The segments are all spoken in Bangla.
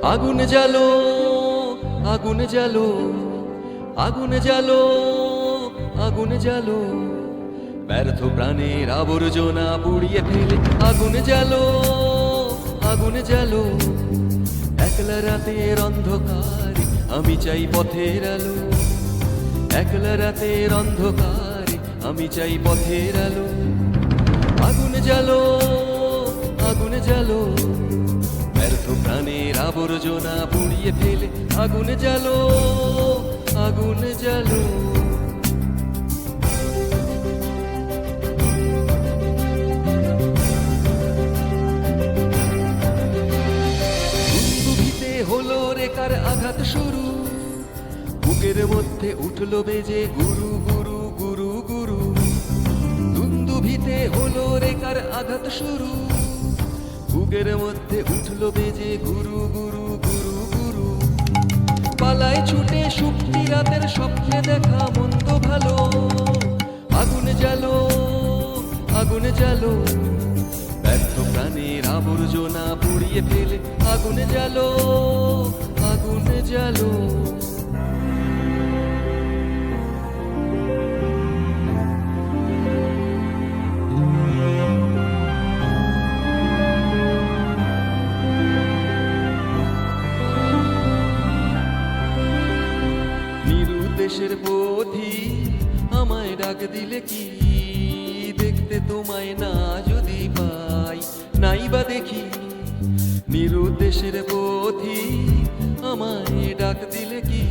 আগুন জ্বালো আগুন জ্বালো আগুন জ্বালো আগুন জ্বালো ব্যর্থ প্রাণের আবর্জনা পুড়িয়ে ফেলে আগুন জ্বালো আগুন জ্বালো একলা রাতের অন্ধকারে আমি চাই পথের আলো একলা রাতের অন্ধকারে আমি চাই পথের আলো আগুন জ্বালো আগুন জ্বালো ব্যর্থ প্রাণের আবর্জনা পুড়িয়ে ফেলে আগুন জ্বালো আগুন জ্বালো দুন্দুভিতে হলো রেখার আঘাত শুরু বুকের মধ্যে উঠলো বেজে গুরু গুরু গুরু গুরু দুন্দুভিতে হলো রেখার আঘাত শুরু বুকের মধ্যে উঠলো বেজে গুরু গুরু গুরু গুরু পালায় ছুটে সুপ্তি রাতের স্বপ্নে দেখা মন্দ ভালো আগুন জ্বালো আগুন জ্বালো ব্যর্থ প্রাণের আবর্জনা পুড়িয়ে ফেলে আগুন জ্বালো আগুন জ্বালো দেশের পথি আমায় ডাক দিলে কি দেখতে তোমায় না যদি পাই নাই বা দেখি নিরুদ্দেশের পথি আমায় ডাক দিলে কি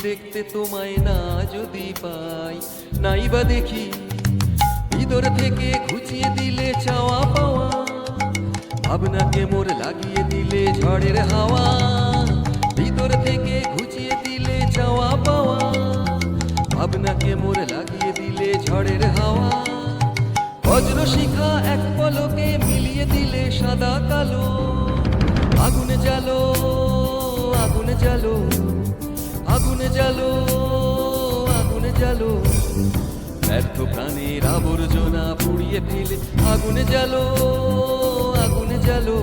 দেখতে তোমায় না যদি পাই নাই বা দেখি ভিতর থেকে ঘুচিয়ে দিলে চাওয়া পাওয়া ভাবনাকে মোর লাগিয়ে দিলে ঝড়ের হাওয়া ভিতর থেকে ঘুচিয়ে দিলে চাওয়া পাওয়া ভাবনাকে মোর লাগিয়ে দিলে ঝড়ের হাওয়া বজ্র শিখা এক পলকে মিলিয়ে দিলে সাদা কালো আগুন জ্বালো আগুন জ্বালো আগুন জ্বালো আগুন জ্বালো ব্যর্থ প্রাণের আবর্জনা পুড়িয়ে ফেলে আগুন জ্বালো আগুন জ্বালো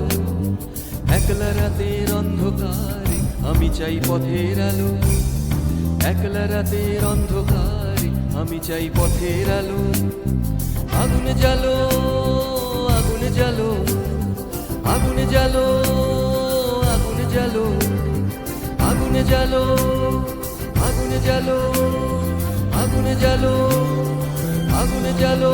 একলা রাতের অন্ধকারে আমি চাই পথের আলো একলা রাতের অন্ধকারে আমি চাই পথের আলো আগুন জ্বালো আগুন জ্বালো আগুন জ্বালো আগুন জ্বালো আগুন জ্বালো আগুন জ্বালো আগুন জ্বালো আগুন জ্বালো